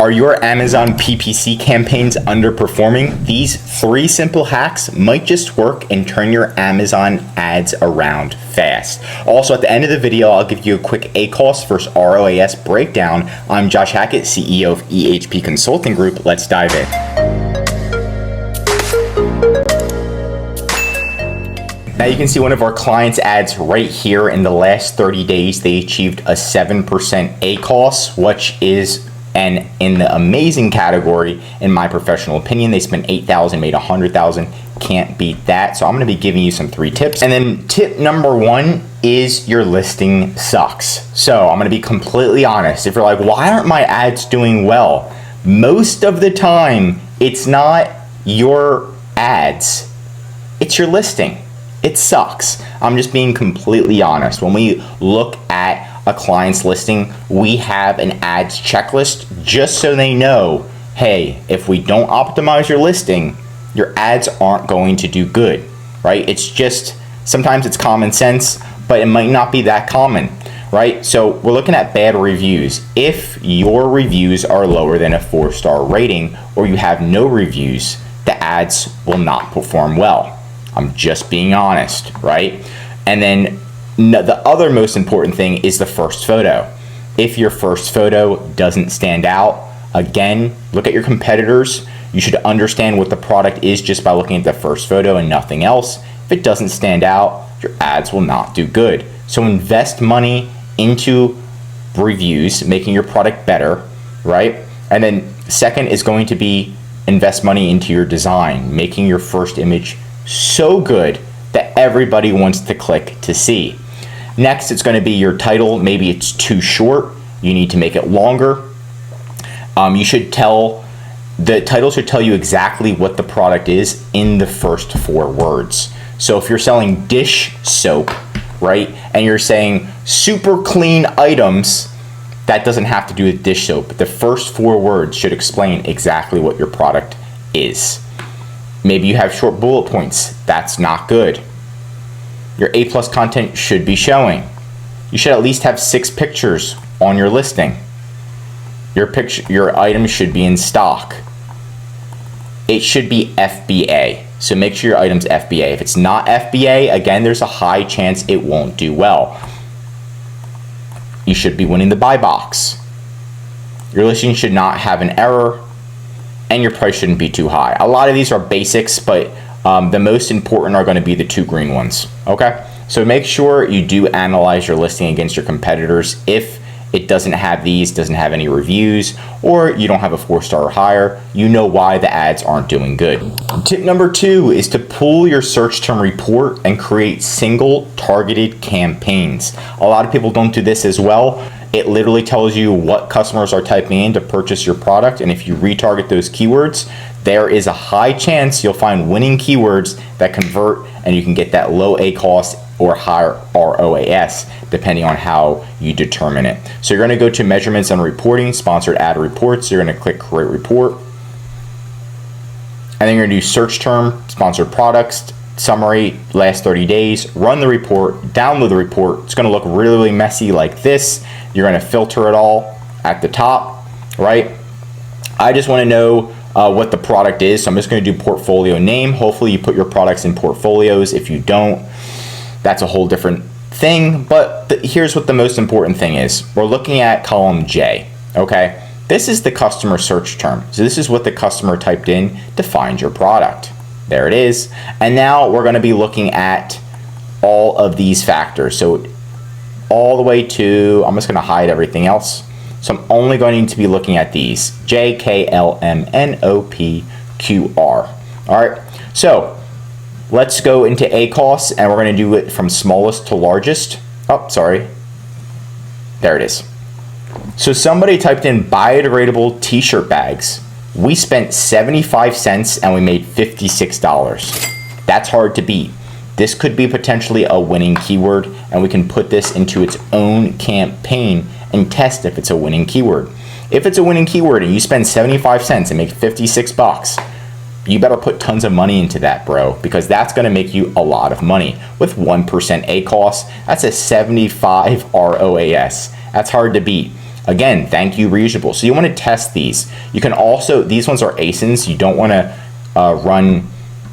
Are your Amazon PPC campaigns underperforming? These 3 simple hacks might just work and turn your Amazon ads around fast. Also, at the end of the video, I'll give you a quick ACoS versus ROAS breakdown. I'm Josh Hackett, CEO of EHP Consulting Group. Let's dive in. Now you can see one of our clients' ads right here. In the last 30 days, they achieved a 7% ACoS, which is in the amazing category, in my professional opinion. They spent $8,000, made $100,000. Can't beat that. So I'm going to be giving you some 3 tips. And then tip number 1 is your listing sucks. So I'm going to be completely honest. If you're like, why aren't my ads doing well? Most of the time, it's not your ads, it's your listing. It sucks. I'm just being completely honest. When we look at a client's listing, we have an ads checklist just so they know, hey, if we don't optimize your listing, your ads aren't going to do good, right? It's just, sometimes it's common sense, but it might not be that common, right? So we're looking at bad reviews. If your reviews are lower than a 4-star rating, or you have no reviews, the ads will not perform well. I'm just being honest, right? And then the other most important thing is the first photo. If your first photo doesn't stand out, again, look at your competitors. You should understand what the product is just by looking at the first photo and nothing else. If it doesn't stand out, your ads will not do good. So invest money into reviews, making your product better, right? And then second is going to be invest money into your design, making your first image so good that everybody wants to click to see. Next, it's going to be your title. Maybe it's too short. You need to make it longer. The title should tell you exactly what the product is in the first 4 words. So if you're selling dish soap, right, and you're saying super clean items, that doesn't have to do with dish soap. The first 4 words should explain exactly what your product is. Maybe you have short bullet points. That's not good. Your A+ content should be showing. You should at least have 6 pictures on your listing. Your item should be in stock. It should be FBA. So make sure your item's FBA. If it's not FBA, again, there's a high chance it won't do well. You should be winning the buy box. Your listing should not have an error, and your price shouldn't be too high. A lot of these are basics, but the most important are going to be the 2 green ones, okay? So make sure you do analyze your listing against your competitors. If it doesn't have these, doesn't have any reviews, or you don't have a 4-star or higher, you know why the ads aren't doing good. Tip number 2 is to pull your search term report and create single targeted campaigns. A lot of people don't do this as well. It literally tells you what customers are typing in to purchase your product, and if you retarget those keywords, there is a high chance you'll find winning keywords that convert, and you can get that low ACoS or higher ROAS, depending on how you determine it. So you're going to go to measurements and reporting, sponsored ad reports. You're going to click create report, and then you're going to do search term, sponsored products, summary, last 30 days, run the report, download the report. It's going to look really, really messy like this. You're going to filter it all at the top, right? I just want to know what the product is, so I'm just going to do portfolio name. Hopefully you put your products in portfolios. If you don't, that's a whole different thing, but here's what the most important thing is. We're looking at column J, okay? This is the customer search term. So this is what the customer typed in to find your product. There it is. And now we're going to be looking at all of these factors. So all the way to, I'm just going to hide everything else. So I'm only going to be looking at these, J, K, L, M, N, O, P, Q, R. All right, so let's go into ACoS, and we're going to do it from smallest to largest. Oh, sorry. There it is. So somebody typed in biodegradable t-shirt bags. We spent 75 cents and we made $56. That's hard to beat. This could be potentially a winning keyword, and we can put this into its own campaign and test if it's a winning keyword. If it's a winning keyword and you spend 75 cents and make 56 bucks, you better put tons of money into that, bro, because that's going to make you a lot of money. With 1% ACoS, that's a 75 ROAS. That's hard to beat. Again, thank you, reusable. So you want to test these. You can also, these ones are ASINs. You don't want to run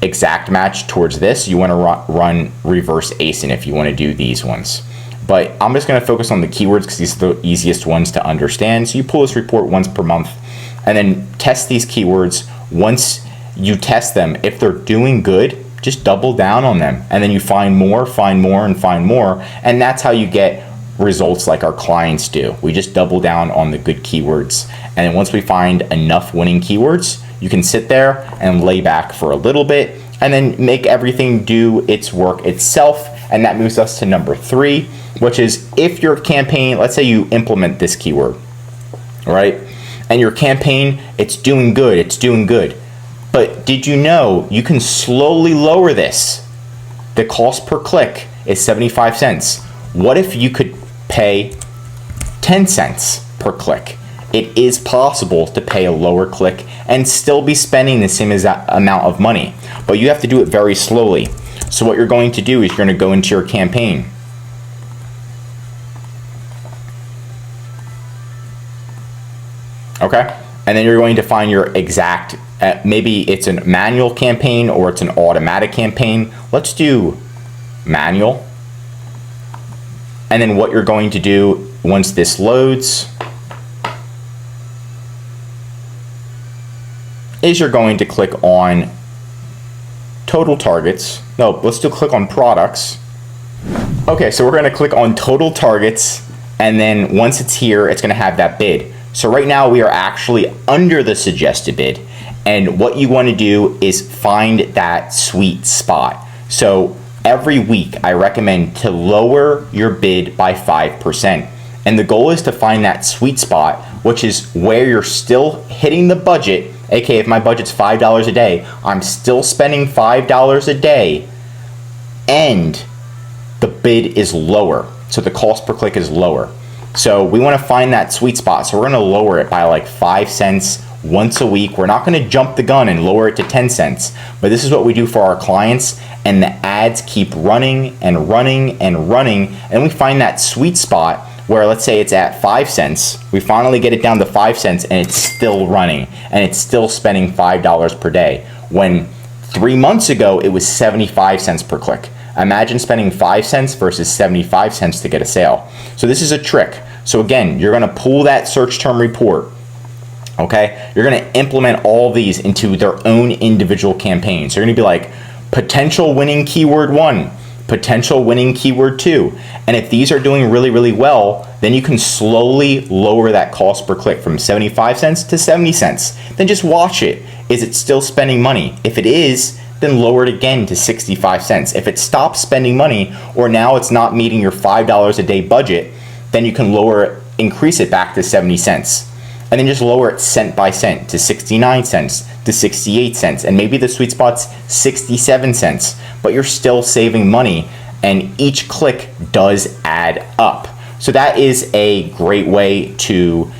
exact match towards this. You want to run reverse ASIN if you want to do these ones. But I'm just going to focus on the keywords because these are the easiest ones to understand. So you pull this report once per month and then test these keywords. Once you test them, if they're doing good, just double down on them. And then you find more, and find more. And that's how you get results like our clients do. We just double down on the good keywords. And then once we find enough winning keywords, you can sit there and lay back for a little bit and then make everything do its work itself. And that moves us to number 3, which is if your campaign, let's say you implement this keyword, right? And your campaign, it's doing good. But did you know you can slowly lower this? The cost per click is 75 cents. What if you could pay 10 cents per click? It is possible to pay a lower click and still be spending the same amount of money, but you have to do it very slowly. So what you're going to do is you're going to go into your campaign. Okay? And then you're going to find your exact, maybe it's a manual campaign or it's an automatic campaign. Let's do manual. And then what you're going to do once this loads is you're going to click on total targets. No, let's do click on products. Okay, so we're going to click on total targets, and then once it's here, it's going to have that bid. So right now we are actually under the suggested bid, and what you want to do is find that sweet spot. So every week I recommend to lower your bid by 5%. And the goal is to find that sweet spot, which is where you're still hitting the budget. aka if my budget's $5 a day, I'm still spending $5 a day and the bid is lower. So the cost per click is lower. So we want to find that sweet spot. So we're going to lower it by like 5 cents once a week. We're not going to jump the gun and lower it to 10 cents, but this is what we do for our clients, and the ads keep running and running and running, and we find that sweet spot where, let's say it's at 5 cents, we finally get it down to 5 cents and it's still running and it's still spending $5 per day. When 3 months ago it was 75 cents per click. Imagine spending 5 cents versus 75 cents to get a sale. So this is a trick. So again, you're gonna pull that search term report, okay? You're gonna implement all these into their own individual campaigns. So you're gonna be like, potential winning keyword 1, potential winning keyword 2. And if these are doing really, really well, then you can slowly lower that cost per click from 75 cents to 70 cents. Then just watch it. Is it still spending money? If it is, then lower it again to 65 cents. If it stops spending money, or now it's not meeting your $5 a day budget, then you can lower it, increase it back to 70 cents. And then just lower it cent by cent to 69 cents, to 68 cents. And maybe the sweet spot's 67 cents, but you're still saving money, and each click does add up. So that is a great way to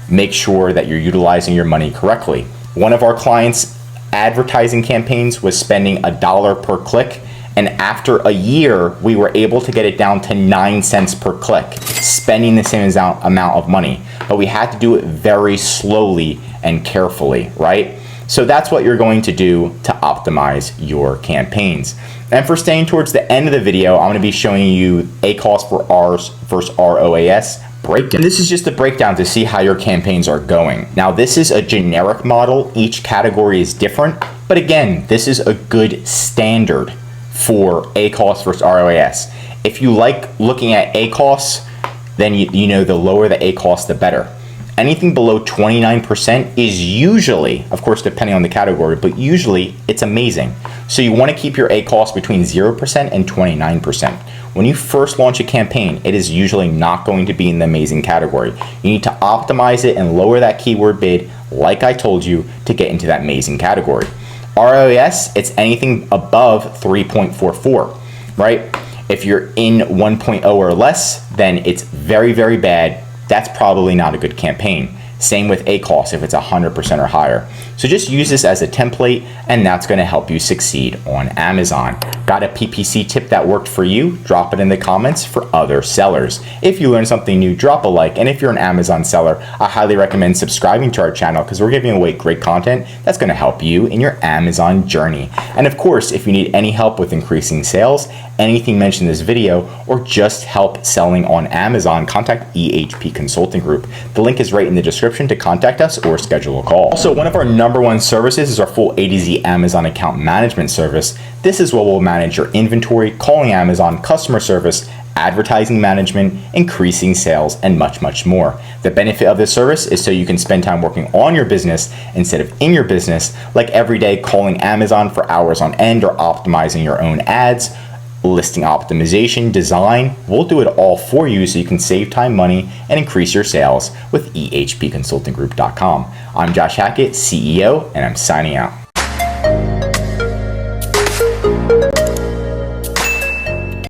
make sure that you're utilizing your money correctly. One of our clients' advertising campaigns was spending $1 per click, and after a year we were able to get it down to 9 cents per click, spending the same amount of money, but we had to do it very slowly and carefully, right? So that's what you're going to do to optimize your campaigns. And for staying towards the end of the video, I'm going to be showing you ACoS for R's versus ROAS breakdown. This is just a breakdown to see how your campaigns are going. Now, this is a generic model. Each category is different, but again, this is a good standard for ACoS versus ROAS. If you like looking at ACoS, then you know the lower the ACoS, the better. Anything below 29% is usually, of course depending on the category, but usually it's amazing. So you want to keep your ACoS between 0% and 29%. When you first launch a campaign, it is usually not going to be in the amazing category. You need to optimize it and lower that keyword bid, like I told you, to get into that amazing category. ROAS, it's anything above 3.44, right? If you're in 1.0 or less, then it's very, very bad. That's probably not a good campaign. Same with ACoS if it's 100% or higher. So just use this as a template, and that's going to help you succeed on Amazon. Got a PPC tip that worked for you? Drop it in the comments for other sellers. If you learned something new, drop a like, and if you're an Amazon seller, I highly recommend subscribing to our channel because we're giving away great content that's going to help you in your Amazon journey. And of course, if you need any help with increasing sales, anything mentioned in this video, or just help selling on Amazon, contact EHP Consulting Group. The link is right in the description to contact us or schedule a call. Also, one of our #1 services is our full A to Z Amazon account management service. This is where we'll manage your inventory, calling Amazon, customer service, advertising management, increasing sales, and much, much more. The benefit of this service is so you can spend time working on your business instead of in your business, like every day calling Amazon for hours on end or optimizing your own ads, listing optimization, design. We'll do it all for you so you can save time, money, and increase your sales with ehpconsultinggroup.com. I'm Josh Hackett, CEO, and I'm signing out.